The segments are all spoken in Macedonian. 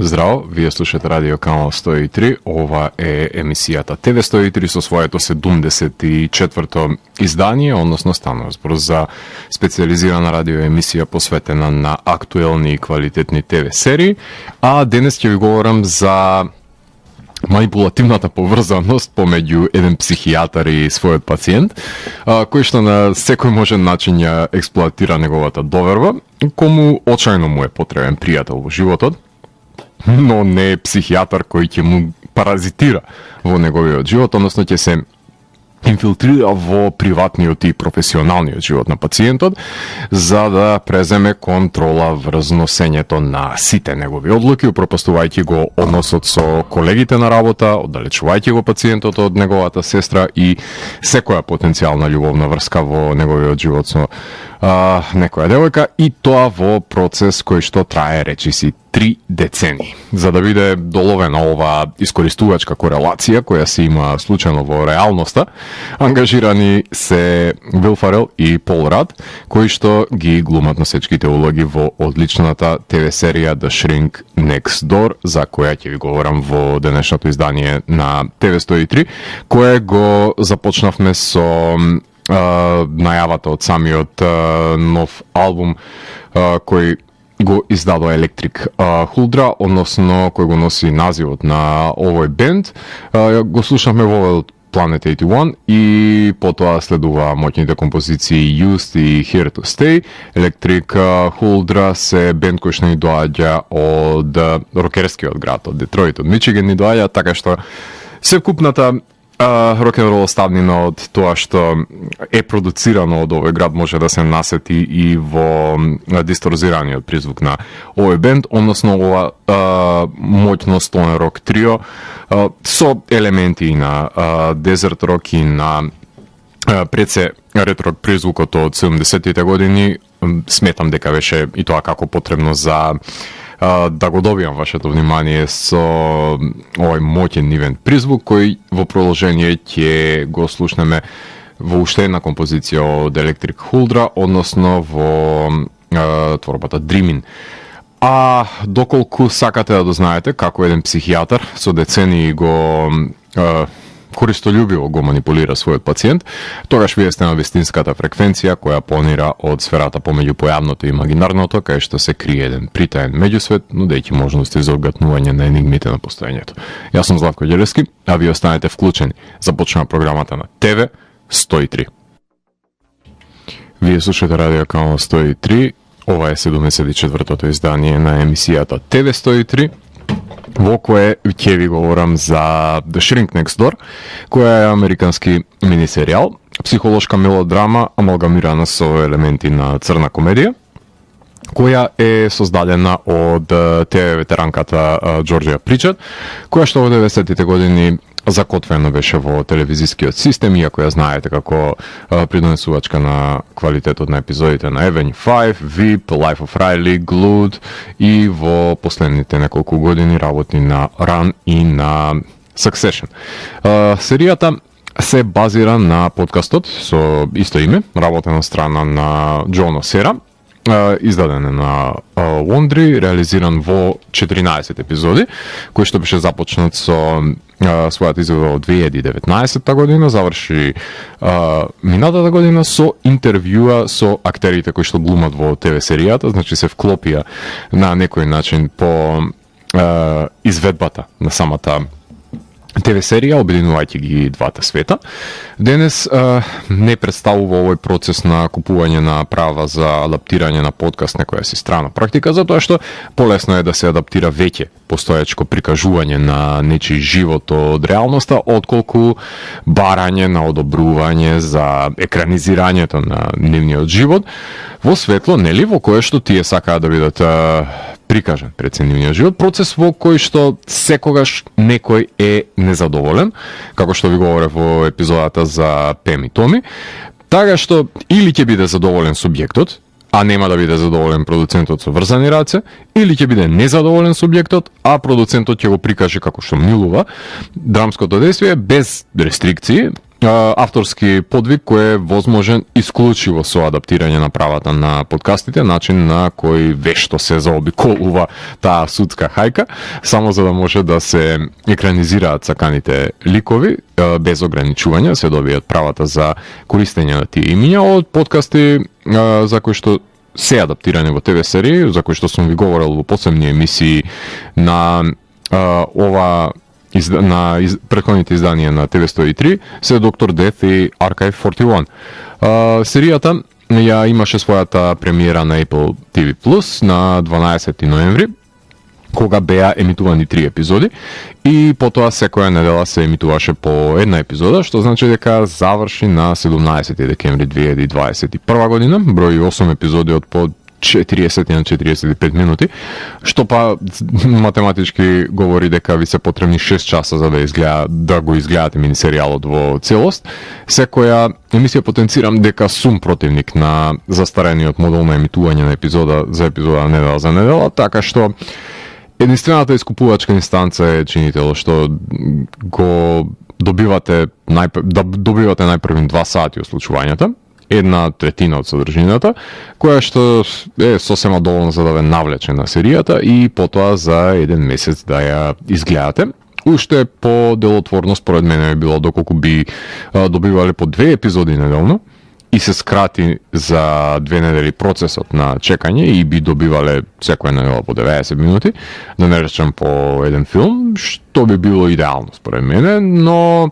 Здраво, вие слушате Радио Канал 103, ова е емисијата ТВ 103 со своето 74-то издание, односно станува збор за специализирана радио емисија посветена на актуелни и квалитетни ТВ серии, а денес ќе ви говорам за манипулативната поврзаност помеѓу еден психијатар и својот пациент, кој што на секој можен начин ја експлоатира неговата доверба, кому очајно му е потребен пријател во животот, но не е психијатар кој ќе му паразитира во неговиот живот, односно ќе се инфилтрира во приватниот и професионалниот живот на пациентот, за да преземе контрола врз носењето на сите негови одлуки, упропастувајќи го односот со колегите на работа, оддалечувајќи го пациентот од неговата сестра и секоја потенцијална љубовна врска во неговиот живот со некоја девојка, и тоа во процес кој што трае речиси 3 децении. За да биде доловена ова искористувачка корелација која се има случајно во реалноста, ангажирани се Вил Фарел и Пол Рад, кои што ги глумат носечките улоги во одличната ТВ серија The Shrink Next Door, за која ќе ви говорам во денешното издание на ТВ 103, кое го започнавме со најавата од самиот нов албум кој го издадува Electric Huldra, односно кој го носи називот на овој бенд. Го слушавме во Planet 81 и потоа следува моќните композиции Used и Here to Stay. Electric Huldra се бенд кој што ни доаѓа од рокерскиот град, од Детройт, од Мичиган ни доаѓа, така што севкупната рок-н-рол ставнина од тоа што е продуцирано од овој град може да се насети и во дисторзираниот призвук на овој бенд, односно ова моќно стоен рок трио со елементи на дезерт рок и на пред се ретро призвукот од 70-тите години. Сметам дека беше и тоа како потребно за да го добијам вашето внимание со овој моќен нивен призвук, кој во продолжение ќе го слушнеме во уште една композиција од Electric Huldra, односно во творбата Dreamin'. А доколку сакате да дознаете како еден психијатар со децении го користолюбиво го манипулира својот пациент, тогаш вие сте на вистинската фреквенција која планира од сферата помеѓу појавното и имагинарното, кај што се крие еден притаен меѓусвет, нудејќи можности за огатнување на енигмите на постоењето. Јас сум Златко Ѓелевски, а вие останете вклучени. Започнува програмата на ТВ 103. Вие слушате Радио Канал 103, ова е 74-тото издание на емисијата ТВ 103, во кое ќе ви говорам за The Shrink Next Door, која е американски минисеријал, психолошка мелодрама амалгамирана со елементи на црна комедија, која е создадена од ТВ ветеранката Джорџија Причет, која што во 90-тите години закотвено беше во телевизискиот систем, иако ја знаете како придонесувачка на квалитетот на епизодите на Avenue 5, VIP, Life of Riley, Glued, и во последните неколку години работи на Run и на Succession. Серијата се базира на подкастот со исто име, работен од страна на Джо Носера, издаден е на Wondery, реализиран во 14 епизоди, кој што беше започнат со својата изvedба од 2019 година, заврши минатата година со интервјуа со актерите кои што глумат во ТВ серијата, значи се вклопија на некој начин по изведбата на самата ТВ серија, обединувајќи ги двата света. Денес не представува овој процес на купување на права за адаптирање на подкаст некоја си страна практика, затоа што полесно е да се адаптира веќе постоечко прикажување на нечи живот од реалноста, отколку барање на одобрување за екранизирањето на нивниот живот во светло, нели, во кое што тие сакаат да бидат прикажан пред нивниот живот, процес во кој што секогаш некој е незадоволен, како што ви говорев во епизодата за Пем и Томи, така што или ќе биде задоволен субјектот, а нема да биде задоволен продуцентот со врзани раце, или ќе биде незадоволен субјектот, а продуцентот ќе го прикаже како што милува драмското дејствие без рестрикции, авторски подвиг кој е возможен исклучиво со адаптирање на правата на подкастите, начин на кој вешто се заобиколува таа судска хајка, само за да може да се екранизираат саканите ликови без ограничувања, се добијат правата за користење на тие имиња од подкасти за кои што се адаптирани во ТВ серии, за кои што сум ви говорил во посебни емисии на на претходните изданија на TV103 се Доктор Дет и Archive 41. Серијата ја имаше својата премиера на Apple TV Plus на 12 ноември, кога беа емитувани 3 епизоди и потоа секоја недела се емитуваше по една епизода, што значи дека заврши на 17 декември 2021 година, број 8 епизоди од по 40 на 45 минути, што па математички говори дека ви се потребни 6 часа за да го изгледате минисеријалот во целост. Секоја емисија потенцирам дека сум противник на застарениот модел на емитување на епизода за епизода недела за недела, така што единствената искупувачка инстанца е чинитело што го добивате најпрвин 2 сати од случувањата, 1/3 од содржината, која што е сосема доволно за да ве навлече на серијата и потоа за 1 месец да ја изгледате. Уште по делотворно според мене би било доколку би добивале по 2 епизоди неделно и се скрати за 2 недели процесот на чекање и би добивале секоја недела по 90 минути, да не речем по еден филм, што би било идеално според мене, но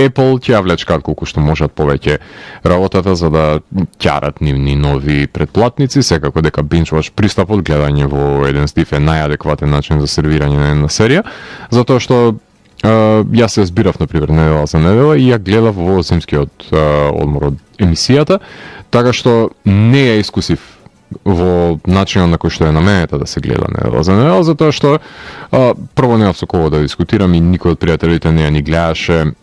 Apple ќе ја влечкаат колку што можат повеќе работата за да ќарат нивни нови претплатници, секако дека binge-watch пристапот, гледање во еден стив е најадекватен начин за сервирање на една серија, затоа што јас се збирав, например, недела за недела и ја гледав во зимскиот одмор од емисијата, така што не ја искусив во начинот на кој што е наменета да се гледа недела за недела, затоа што прво немав со кого да дискутирам и никој од пријателите не ја ни гледаше,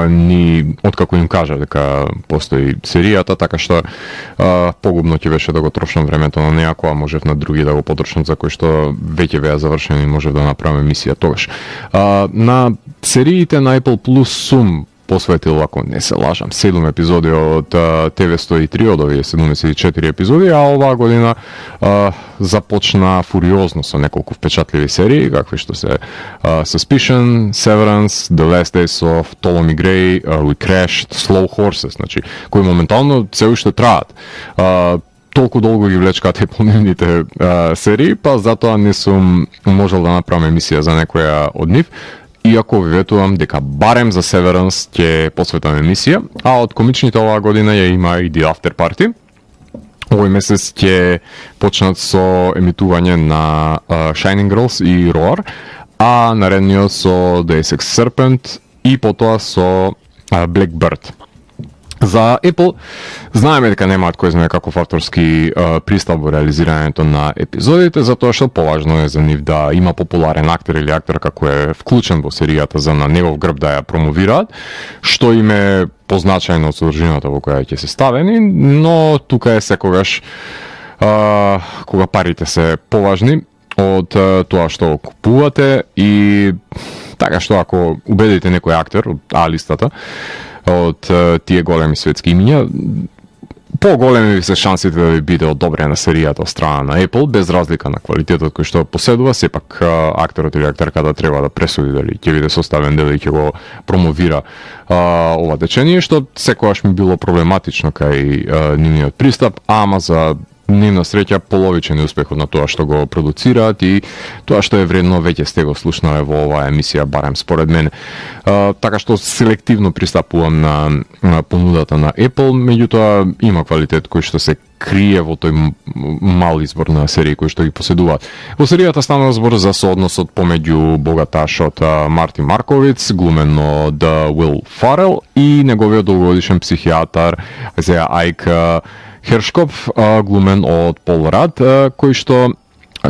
ни откако им кажа дека постои серијата, така што погубно ќе беше да го трошам времето на неа, кога можев на други да го потрошам за кои што веќе беа завршени и можев да направам емисија тогаш. На сериите на Apple Plus сум посветил, ако не се лажам, 7 епизоди од TV103 од овие 74 епизоди, а оваа година започна фуриозно со неколку впечатливи серии, какви што се Suspicion, Severance, The Last Days of Ptolemy Gray, We Crashed, Slow Horses, значи, кои моментално се уште траат. Толку долго ги влечкаат епонивните серии, па затоа не сум можел да направам емисија за некоја од нив. Иако ви ветувам дека барем за Severance ќе посветам емисија, а од комичните оваа година ја има и The After Party. Овој месец ќе почнат со емитување на Shining Girls и Roar, а наредниот со The Essex Serpent и потоа со Blackbird. За Apple знаеме дека немаат кој знае каков авторски пристап во реализирањето на епизодите, затоа што поважно е за нив да има популарен актер или актерка кој е вклучен во серијата за на негов грб да ја промовираат, што им е позначајно од содржината во која ќе се ставени, но тука е секогаш кога парите се поважни од тоа што купувате и така што ако убедите некој актер од А-листата од тие големи светски имиња, поголеми ви се шансите да ви биде одобрена серијата од страна на Apple, без разлика на квалитетот кој што поседува, сепак актерот или актерката треба да пресуди дали ќе биде составен дел и ќе го промовира ова течение, што секогаш ми било проблематично кај нивниот пристап, ама за нивна среќа половичен е успехот на тоа што го продуцираат и тоа што е вредно веќе сте го слушнале во оваа емисија, барем според мене. Така што селективно пристапувам на понудата на Apple, меѓутоа има квалитет кој што се крие во тој мал избор на серии кои што ги поседуваат. Во серијата станува збор за соодносот помеѓу богаташот Марти Марковиц, глумен од Уил Фарел, и неговиот долгогодишен психијатар Зеа Айк Хершкоп, глумен од Пол Рад, кој што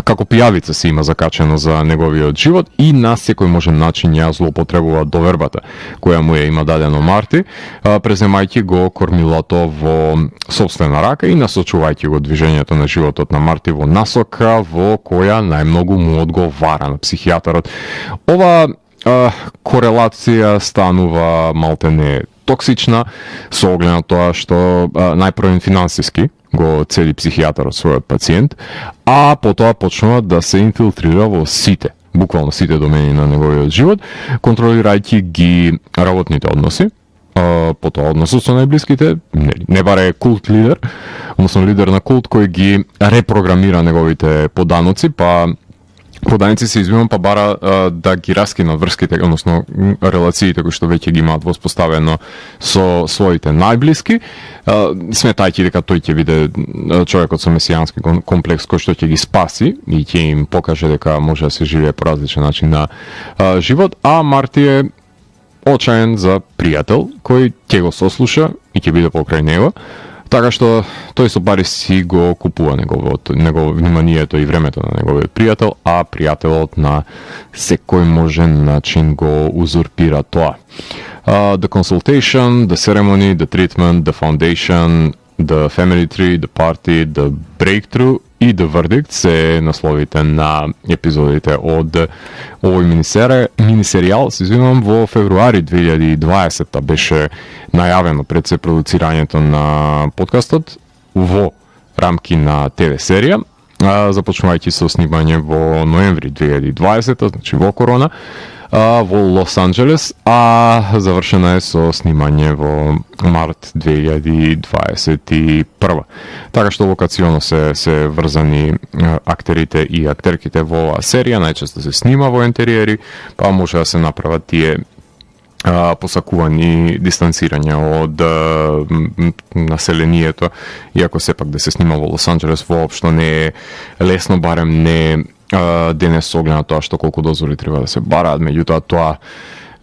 како пијавица се има закачено за неговиот живот и на секој можен начин ја злоупотребува довербата која му ја има дадено Марти, преземајќи го кормилото во сопствена рака и насочувајќи го движењето на животот на Марти во насока во која најмногу му одговара на психијатарот. Ова корелација станува малтене токсична, со оглед на тоа што најпрво финансиски го цели психијатарот својот пациент, а потоа почнува да се инфилтрира во сите, буквално сите домени на неговиот живот, контролирајќи ги работните односи, потоа односот со најблиските, не баре култ лидер, односно лидер на култ кој ги репрограмира неговите поданоци, па поданици се извинувам, па бара да ги раскинат врските, односно релациите кои што веќе ги имаат воспоставено со своите најблиски, сметајќи дека тој ќе биде човекот со месијански комплекс кој што ќе ги спаси и ќе им покаже дека може да се живее по различен начин на живот, а Марти е очаен за пријател кој ќе го сослуша и ќе биде покрај него. Така што тој со пари си го купува негово вниманието и времето на неговиот пријател, а пријателот на секој можен начин го узурпира тоа. The consultation, the ceremony, the treatment, the foundation, the family tree, the party, the breakthrough и The Verdict се насловите на епизодите од овој минисеријал, се извинувам, во февруари 2020 беше најавено пред се продуцирањето на подкастот во рамки на ТВ серија, започнувајќи со снимање во ноември 2020, значи во корона, во Лос Анџелес, а завршена е со снимање во март 2021. Така што локационо се врзани актерите и актерките во оваа серија, најчесто се снима во интериери, па може да се направат тие посакувани дистанцирања од населението, иако сепак да се снима во Лос Анџелес воопшто не е лесно, барем не денес со оглед на тоа што колку дозволи треба да се бараат, меѓутоа тоа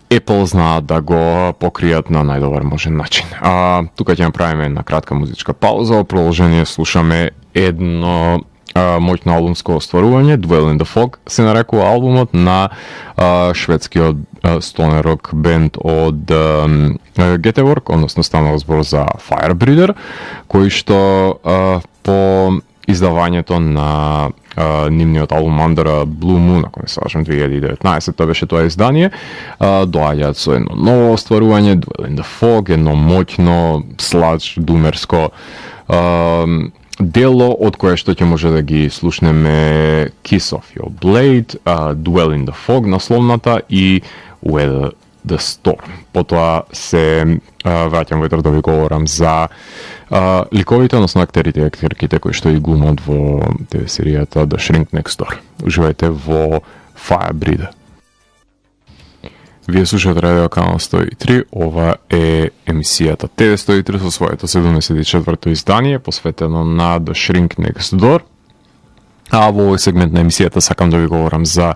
Apple знаат да го покријат на најдобар можен начин. Тука ќе направиме една кратка музичка пауза, во продолжение слушаме едно моќно албумско остварување, Dwell in the Fog се нарекува албумот на шведскиот stoner rock бенд од Göteborg, односно станува збор за Firebreather, кој што по издавањето на нивниот албум Under Blue Moon, ако не се лажам, 2019 беше тоа издание, доаѓаат со едно ново остварување, Dwell in the Fog, едно моќно, сладж, думерско дело, од кое што ќе може да ги слушнеме Kiss of Your Blade, Dwell in the Fog насловната и Weather the Storm. Потоа се враќам во да ви говорам за ликовите, односно актерите и актерките кои што и глумат во ТВ серијата The Shrink Next Door. Уживајте во Firebreather. Вие слушате Радио Канал 103, ова е емисијата ТВ 103 со своето 74-то издание, посветено на The Shrink Next Door. А во овој сегмент на емисијата сакам да ви говорам за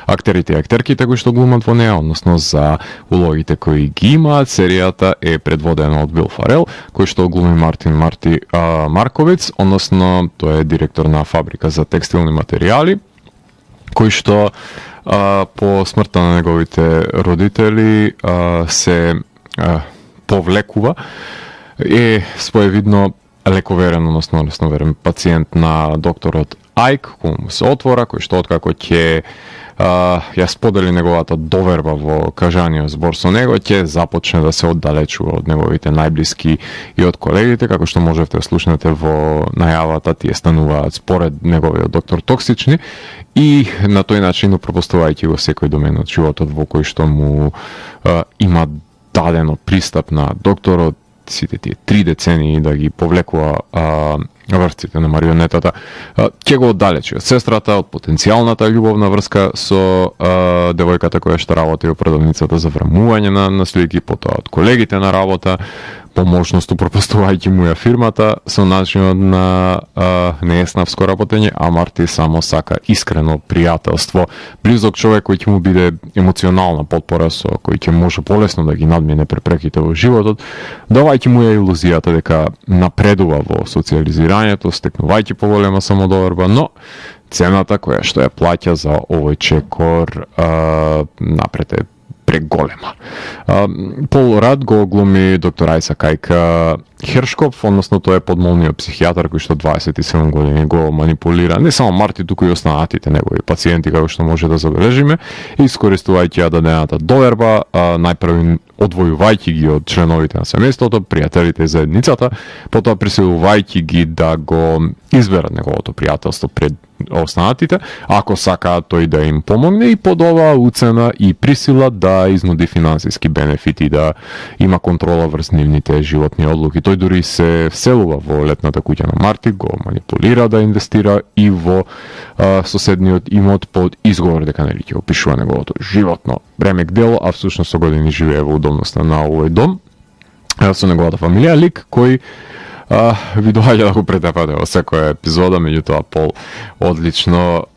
актерите и актерките кои што глумат во неа, односно за улогите кои ги имаат. Серијата е предводена од Вил Фарел, кој што глуми Марти Марковиц, односно тој е директор на фабрика за текстилни материјали, кој што по смртта на неговите родители се повлекува, е своевидно лековерен, односно лесноверен пациент на докторот Ајк, кој му се отвора, кој што откако ќе ја сподели неговата доверба во кажаниот збор со него, ќе започне да се оддалечува од неговите најблиски и од колегите, како што можете да слушнете во најавата, тие стануваат според неговиот доктор токсични и на тој начин пропустувајќи го секој домен од животот во кој што му има дадено пристап на докторот сите тие 3 децении да ги повлекува врците на марионетата, ќе го оддалечи од сестрата, од потенцијалната љубовна врска со девојката која што работи во продавницата за врамување на слики, потоа од колегите на работа, по можност упропастувајќи му ја фирмата со начинот на нееснавско работење, а Марти само сака искрено пријателство, близок човек кој ќе му биде емоционална потпора, со кој ќе може полесно да ги надмине препреките во животот, давајќи му ја илузијата дека напредува во социјализирањето, стекнувајќи поголема самодоверба, но цената која што ја плаќа за овој чекор напред е преголема. Пол Рад го глуми доктор Ајсак Ајк Хершкоп, односно тој е подмолниот психијатар кој што 27 години го манипулира не само Марти, туку и останатите негови пациенти, како што може да забележиме, искористувајќи ја дадената доверба, најпрво одвојувајќи ги од членовите на семејството, пријателите и заедницата, потоа присилувајќи ги да го изберат неговото пријателство пред останатите, ако сакаат тој да им помогне, и под оваа уцена и присила да изнуди финансиски бенефити, да има контрола врз нивните животни одлуки. Тој дури се вселува во летната куќа на Марти, го манипулира да инвестира и во соседниот имот под изговор дека нели ќе опишува неговото животно ремек дело, а всушност со години живее во удобноста на овој дом со неговата фамилија, лик кој ви доаѓа да го претепате во секоја епизода, меѓутоа Пол одлично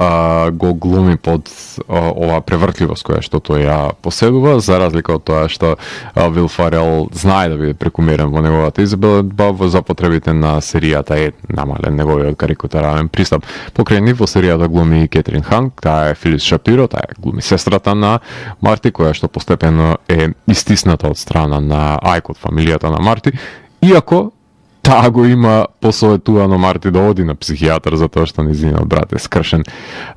го глуми под оваа превртливост која што тој ја поседува, за разлика од тоа што Вил Фарел знае да биде прекумерен во неговата избелба во запотребите на серијата е намален неговиот карикатурален пристап. Покрај нив во серијата глуми Кетрин Ханк, таа е Филис Шапиро, таа е глуми сестрата на Марти, која што постепено е истисната од страна на Ајк од фамилијата на Марти, иако таа го има посоветувано Марти да оди на психијатар затоа што нејзиниот брат е скршен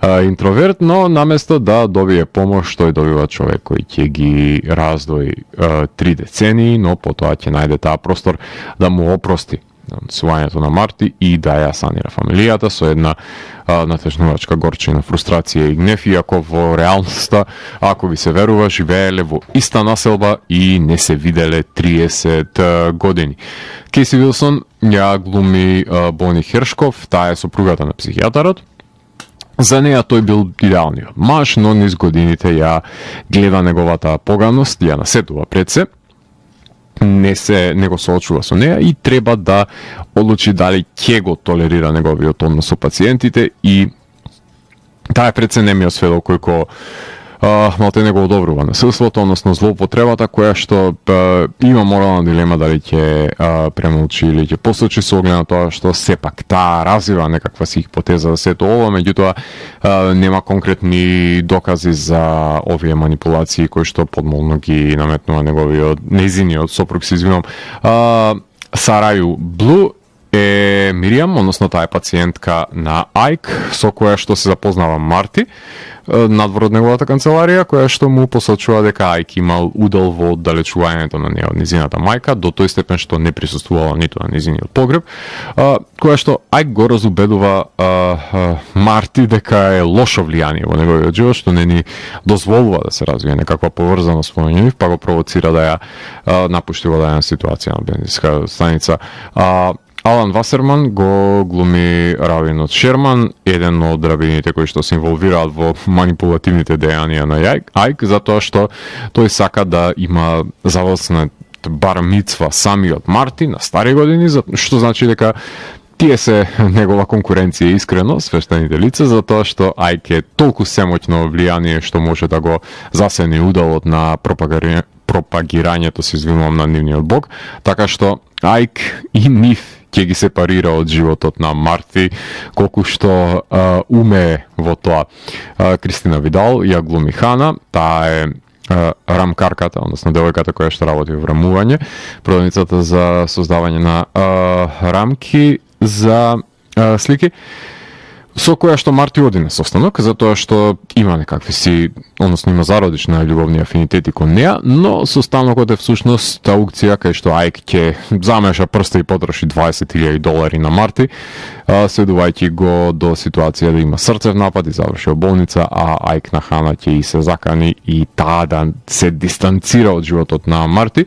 интроверт, но наместо да добие помош, тој добива човек кој ќе ги раздои 3 децении, но потоа ќе најде таа простор да му опрости свањето на Марти и да ја санира фамилијата со една натежнувачка горчина, фрустрација и гнев, иако во реалноста, ако ви се верува, живееле во иста населба и не се виделе 30 години. Кейси Вилсон ја глуми Бони Хершков, таа е сопругата на психијатарот. За неја тој бил идеалниот маж, но низ годините ја гледа неговата поганост, ја насетува пред се, не го соочува со неја и треба да одлучи дали ќе го толерира неговиот однос со пациентите, и таа е пред се немиот сведок кој малте не го одобрува насилството, односно злоупотребата, која што има морална дилема дали ќе премолчи или ќе посочи со оглед на тоа што сепак таа развива некаква си хипотеза за сето ова, меѓутоа нема конкретни докази за овие манипулации кои што подмолно ги наметнува нејзиниот сопруг, се извинувам. Сарају Блу е Миријам, односно таа е пациентка на Ајк, со која што се запознава Марти надвор од неговата канцеларија, која што му посочува дека Ајк имал удел во оддалечувањето на неја од низината мајка, до тој степен што не присуствувала ниту на низиниот погреб, која што Ајк го разубедува Марти дека е лошо влијание во неговиот живот, што не ни дозволува да се развие некаква поврзаност помеѓу нив, па го провоцира да ја напушти во дадена ситуација на бензинска станица. Алан Васерман го глуми равинот Шерман, еден од равините кои што се инволвираат во манипулативните дејанија на Ајк, затоа што тој сака да има завршена бар мицва самиот Марти на стари години, што значи дека тие се негова конкуренција искрено, свештените лица, затоа што Ајк е толку семоќно влијание што може да го засени уделот на пропагирањето, се извинувам, на нивниот бог, така што Ајк и нив ќе ги сепарира од животот на Марти, колку што умее во тоа. Кристина Видал ја глуми Хана, таа е рамкарката, односно девојката која што работи во рамување, продавницата за создавање на рамки за слики, со која што Марти оди на состанок, затоа што има некакви си, односно има зародични љубовни афинитети кон неа, но состанокот е всушност аукција кај што Ајк ќе замеша прста и потроши $20,000 на Марти, следувајќи го до ситуација да има срцев напад и заврши во болница, а Ајк на Хана ќе и се закани и таа да се дистанцира од животот на Марти,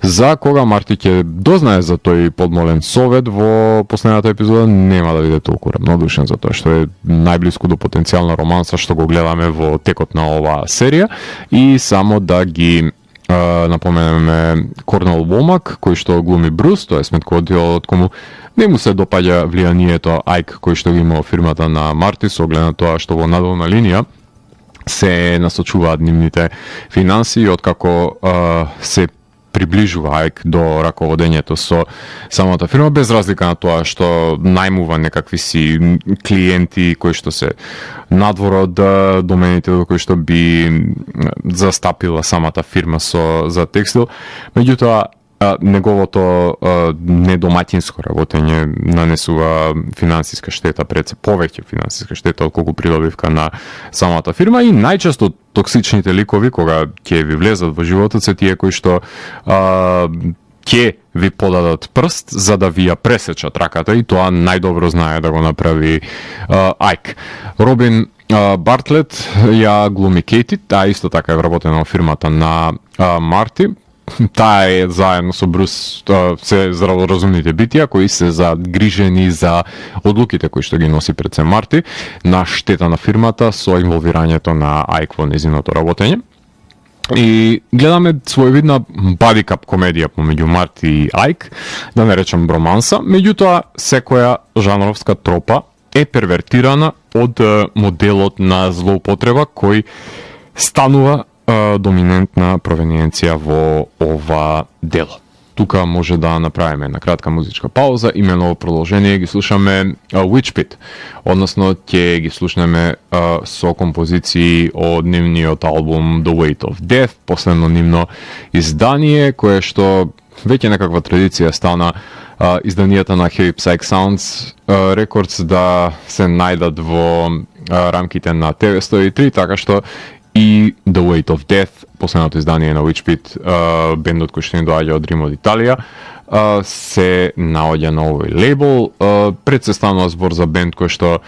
за кога Марти ќе дознае за тој подмолен совет во последната епизода, нема да биде толку рамнодушен, затоа што е најблиску до потенцијална романса што го гледаме во текот на оваа серија. И само да ги напоменеме Корнел Вомак, кој што глуми Брус, тоа е сметководителот кому не му се допаѓа влијанието Ајк кој што ги има фирмата на Марти, со оглед на тоа што во надолна линија се насочуваат нивните финанси, откако се приближува Айк до раководењето со самата фирма, без разлика на тоа што најмува некакви си клиенти кои што се надвор од домените до кои што би застапила самата фирма за текстил. Меѓутоа, неговото недоматинско работење нанесува финансиска штета, пред се повеќе финансиска штета отколку придобивка на самата фирма, и најчесто токсичните ликови кога ќе ви влезат во животот се тие кои што ќе ви подадат прст за да ви ја пресечат раката, и тоа најдобро знае да го направи Айк. Робин Бартлет ја глуми Кейти, таа исто така е вработена во фирмата на Марти. Таа е заедно со Брус се здраворазумните битија кои се загрижени за одлуките кои што ги носи пред се Марти на штета на фирмата со инволвирањето на Айк во незиното работење. И гледаме своевидна бодикап комедија помеѓу Марти и Айк, да не речем броманса, меѓутоа секоја жанровска тропа е первертирана од моделот на злоупотреба кој станува доминантна провениенција во ова дело. Тука може да направиме една кратка музичка пауза, имено во продолжение ги слушаме Witch Pit, односно ќе ги слушнеме со композиции од нивниот албум The Weight of Death, последно нивно издание, кое што веќе некаква традиција стана изданијата на Heavy Psych Sounds Records да се најдат во рамките на TV103, така што и The Weight of Death, последното издание на Witch Pit, бендот кој што ни доаѓа од Рим, од Италија, се наоѓа на овој лейбл. Пред се станува збор за бенд кој што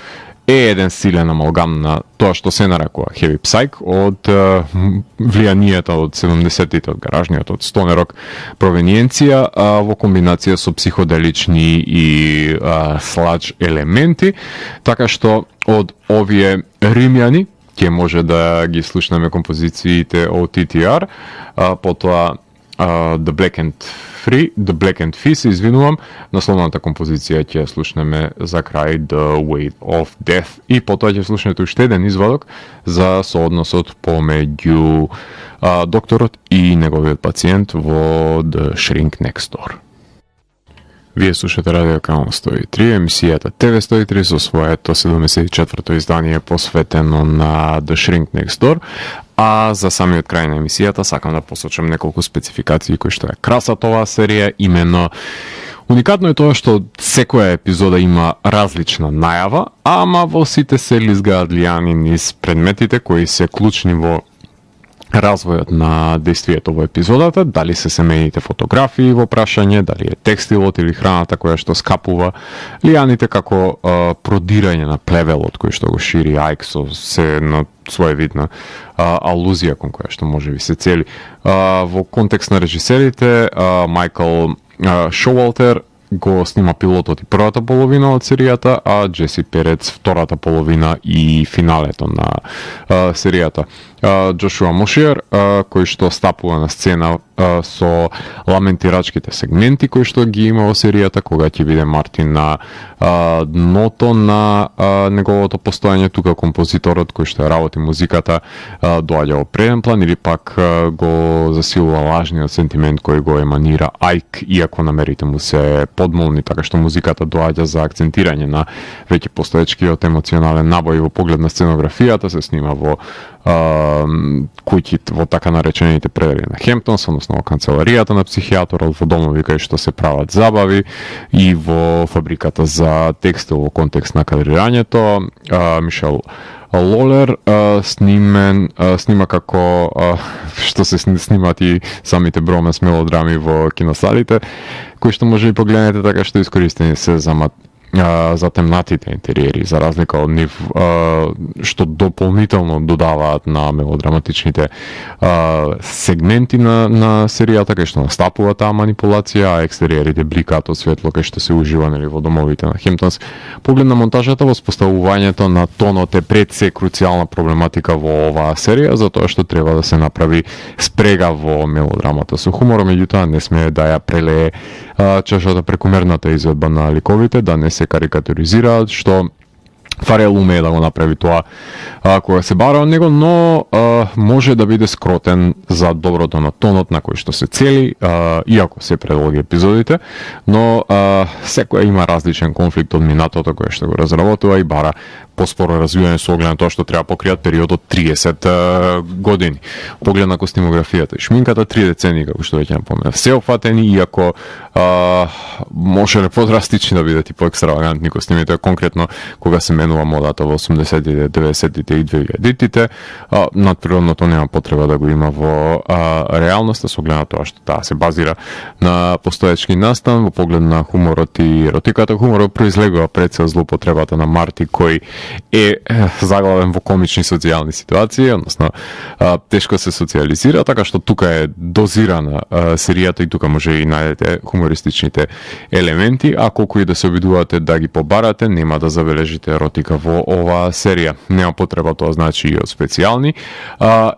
е еден силен амалгам на тоа што се нарекува Heavy Psych од влијанието од 70-тите, од гаражниот, од стоне рок провениенција, во комбинација со психоделични и сладж елементи, така што од овие римјани ќе може да ги слушнеме композициите од TTR, потоа The Black and Fizz, извинувам, насловната композиција ќе слушнеме за крај The Weight of Death, и потоа ќе слушнете уште еден извадок за соодносот помеѓу докторот и неговиот пациент во The Shrink Next Door. Вие слушате Радио Канал 103, емисијата TV103 со своето 74-то издание посветено на The Shrink Next Door, а за самиот крај на емисијата сакам да посочам неколку спецификации кои што ја красат оваа серија. Именно уникатно е тоа што секоја епизода има различна најава, ама во сите се лизгаат лијани низ предметите кои се клучни во развојот на действието во епизодата, дали се семејните фотографии во прашање, дали е текстилот или храната која што скапува, лијаните како продирање на плевелот кој што го шири Айк со се на своевидна алузија кон која што може би се цели. Во контекст на режисерите, Майкл Шоуалтер го снима пилотот и првата половина од серијата, а Джеси Перец втората половина и финалето на серијата. Джошуа Мошиер, кој што стапува на сцена со ламентирачките сегменти кои што ги има во серијата, кога ќе биде Мартин на дното на неговото постојање, тука композиторот кој што работи музиката доаѓа во преден план, или пак го засилува лажниот сентимент кој го еманира Айк, иако намерите му се подмолни, така што музиката доаѓа за акцентирање на веќе постоечкиот емоционален набој во поглед на сценографијата. Се снима во куќите, во така наречените предели на Хемптонс, односно во канцеларијата на психијаторот, во домови кај што се прават забави, и во фабриката за текстил во контекст на кадрирањето. Мишел Лолер снима како што се снимат и самите броманс мелодрами во киносалите, кои што може и погледнете, така што искористени се за темнатите интериери, за разлика од нив што дополнително додаваат на мелодраматичните сегменти на серијата, кај што настапува таа манипулација, а екстериерите бликаат од светло кај што се ужива нели во домовите на Хемптонс. Поглед на монтажата, воспоставувањето на тонот е пред се круцијална проблематика во оваа серија, затоа што треба да се направи спрега во мелодрамата со хумор, меѓутоа не смее да ја прелее чашата прекумерната изvedба на ликовите, да не се карикатуризираат, што Фарел умее да го направи тоа кога се бара од него, но може да биде скротен за доброто на тонот на кој што се цели, иако се предолги епизодите, но секоја има различен конфликт од минатото кој што го разработува и бара поспоро развивање со оглед на тоа што треба покријат период од 30 години. Поглед на костимографијата и шминката, 3 децении, како што веќе напоменав, се опфатени, иако може подрастични да бидат и поекстравагантни костимите, конкретно кога се менува модата во 80-тите, 90-тите и 2000-тите, надприродното нема потреба да го има во реалноста, со оглед на тоа што таа се базира на постоечки настан, во поглед на хуморот и еротиката. Хуморот произлегува пред се злоупотребата на Марти, кој е заглавен во комични социјални ситуации, односно тешко се социализира, така што тука е дозирана серијата и тука може и најдете хумористичните елементи, а колку и да се обидувате да ги побарате, нема да забележите еротика во оваа серија. Нема потреба, тоа значи и од специјални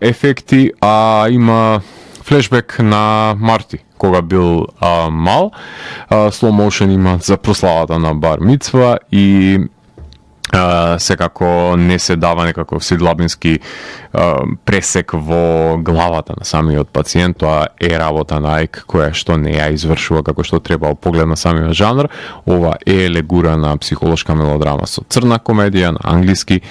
ефекти, а има флешбек на Марти кога бил мал. Slow motion има за прославата на бар мицва и секако не се дава некаков седлабински пресек во главата на самиот пациент. Тоа е работа на Ајк, која што не ја извршува како што треба од поглед на самиот жанр. Ова е легурана психолошка мелодрама со црна комедија, на англиски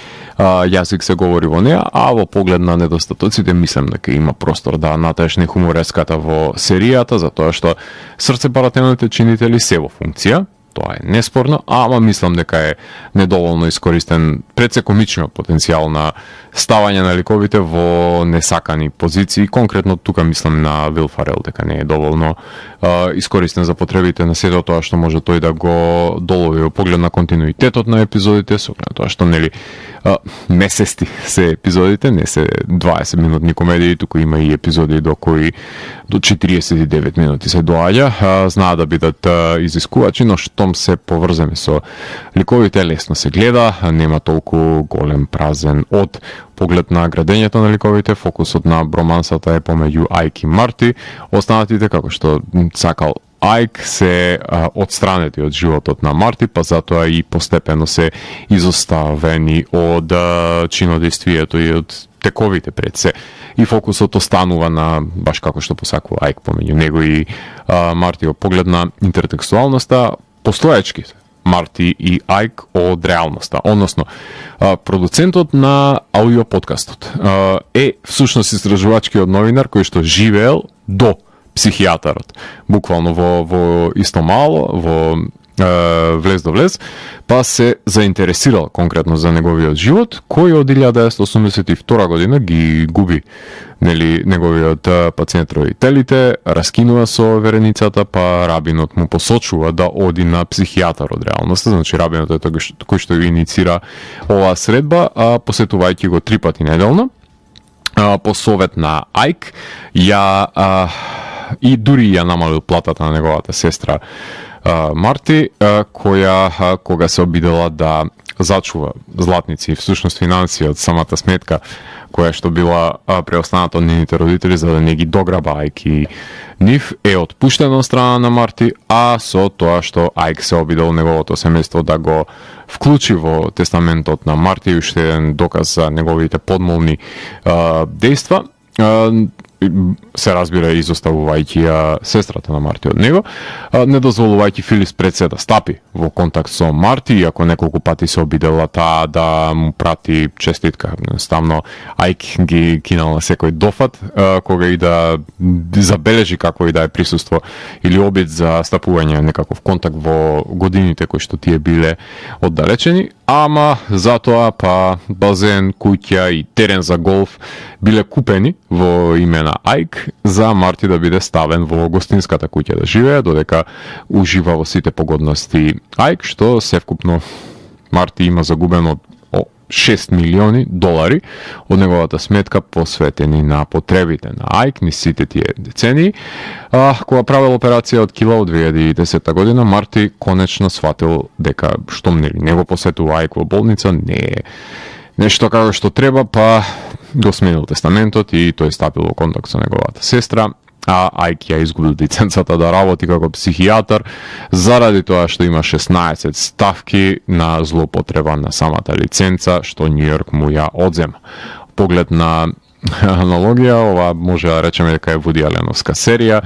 јазик се говори во неа, а во поглед на недостатоците мислам дека има простор да натешне хумореската во серијата, затоа што срцебарателните чинители се во функција. Тоа е неспорно, ама мислам дека е недоволно искористен предсекомичниот потенцијал на ставање на ликовите во несакани позиции. Конкретно тука мислам на Вил Фарел, дека не е доволно искористен за потребите на сето тоа што може тој да го долови во поглед на континуитетот на епизодите, со тоа што нели месести се епизодите, не се 20 минутни комедии, туку има и епизоди до кои до 49 минути се доаѓа. Знаат да бидат изискувачи, но штом се поврзани со ликовите, лесно се гледа, нема толку голем празен од поглед на градењето на ликовите. Фокусот на бромансата е помеѓу Ајк и Марти. Останатите, како што сакал Ајк, се одстранети од животот на Марти, па затоа и постепено се изоставени од чинодействието и од тековите пред се. И фокусот останува на, баш како што посакува Ајк помеѓу него и Марти, во поглед на интертекстуалноста, постоечки Марти и Ајк од реалноста. Односно, продуцентот на аудио подкастот е всушност истражувачкиот новинар кој што живеел до психијатарот. Буквално во исто мало, во влез до влез, па се заинтересирал конкретно за неговиот живот, кој од 1982 година ги губи неговиот пациент родителите, раскинува со вереницата, па рабинот му посочува да оди на психијатар од реалноста. Значи рабинот е тој што го иницира оваа средба, посетувајќи го 3 пати неделно, по совет на Ајк, и дури ја намалил платата на неговата сестра Марти, која кога се обидела да зачува златници, всушност финансија од самата сметка која што била преостаната од нивните родители за да не ги дограба Ајк и нив, е отпуштена од страна на Марти, а со тоа што Ајк се обидел неговото семејство да го вклучи во тестаментот на Марти, уште еден доказ за неговите подмолни дејства, се разбира изоставувајќи сестрата на Марти од него, не дозволувајќи Филис пред се да стапи во контакт со Марти, иако неколку пати се обидела таа да му прати честитка. Едноставно Ајк ги кинал на секој дофат, кога и да забележи какво и да е присуство или обид за стапување некаков контакт во годините кои што тие биле оддалечени, ама затоа па базен, куќа и терен за голф биле купени во име на Ајк за Марти да биде ставен во гостинската куќа да живее, додека ужива во сите погодности Ајк, што севкупно Марти има загубено $6 милиони од неговата сметка посветени на потребите на Ајк низ сите тие децении. Кога правил операција од кила од 2010 година, Марти конечно сватил дека штом не го посетува Ајк во болница, не е нешто како што треба, па го сменил тестаментот и тој стапил во контакт со неговата сестра. а Ајк ја изгубил лиценцата да работи како психијатар заради тоа што има 16 ставки на злоупотреба на самата лиценца што Нью Йорк му ја одзема. Поглед на аналогија, ова може да речеме дека е Вуди Аленовска серија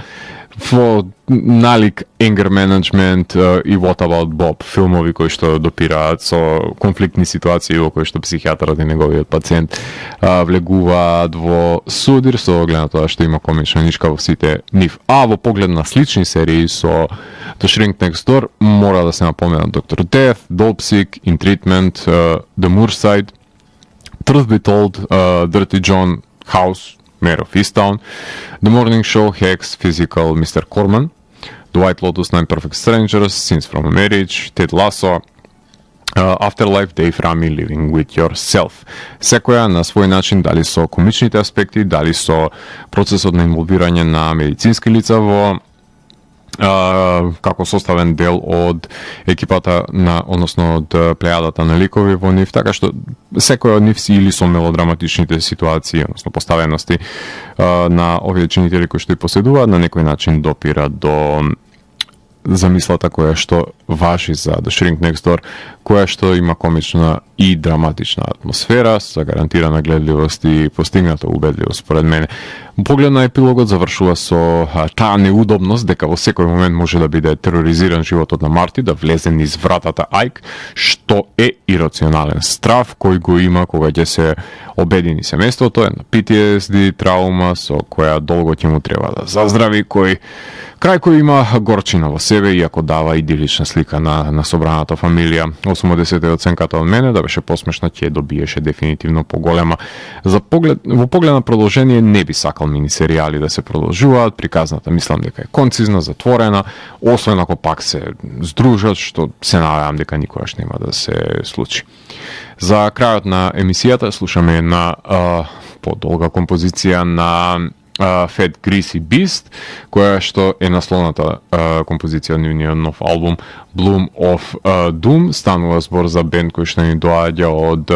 во налик Anger Management и What About Bob, филмови кои што допираат со конфликтни ситуации во кои што психијатарот и неговиот пациент влегуваат во судир со оглед на тоа што има комична нишка во сите нив. А во поглед на слични серии со The Shrink Next Door мора да се напоменат Dr. Death, Dopesick, In Treatment, The Moorside, Truth Be Told, Dirty John, House, Mayor of Easttown, The Morning Show, Hex, Physical, Mr. Corman, The White Lotus, Nine Perfect Strangers, Scenes from a Marriage, Ted Lasso, Afterlife, Dave Rami, Living with Yourself. Секоја на свој начин, дали со комичните аспекти, дали со процесот на инволвирање на медицински лица во како составен дел од екипата односно од плејадата на ликови во нив, така што секој од нив си или со мелодраматичните ситуации, односно поставености на овие чинители кои што и поседуваат, на некој начин допира до замислата која што важи за The Shrink Next Door, која што има комична и драматична атмосфера со гарантирана гледливост и постигната убедливост според мене. Поглед на епилогот завршува со таа неудобност дека во секој момент може да биде тероризиран животот на Марти, да влезе низ вратата Ајк, што е ирационален страв кој го има кога ќе се обедини семејството, една PTSD травма со која долго ќе му треба да заздрави, крај кој има горчина во себе, иако дава идилична слика на собраната фамилија. 80 оценката од мене, да беше посмешна, ќе добиеше дефинитивно поголема. Во поглед на продолжение не би сакал минисеријали да се продолжуваат, приказната мислам дека е концизна, затворена, освен ако пак се здружат, што се надевам дека никогаш нема да се случи. За крајот на емисијата слушаме една подолга композиција на Fat Greasy Beast, која што е насловната композиција од нивниот нов албум Bloom of Doom. Станува збор за бенд кој што ни доаѓа од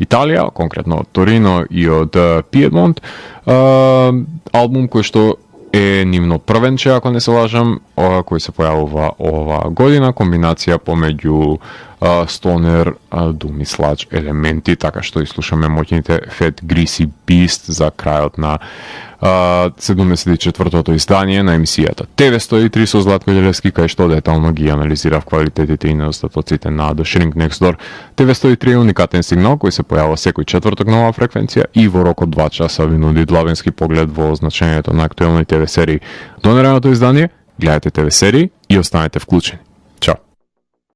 Италија, конкретно од Торино и од Пиедмонт. Албум кој што е нивно првенче, ако не се лажам, кој се појавува ова година, комбинација помеѓу стонер, дум и слач елементи, така што и слушаме моќните Fat Greasy Beast за крајот на 74-тото издание на емисијата TV103 со Златко Ѓелевски, кај што детално ги анализирав квалитетите и недостатоците на The Shrink Next Door. TV103 е уникатен сигнал кој се појава секој четврток нова фреквенција и во рок од 2 часа ви нуди длабенски поглед во значењето на актуелни ТВ серии. До наредното издание, гледате ТВ серии и останете вклучени.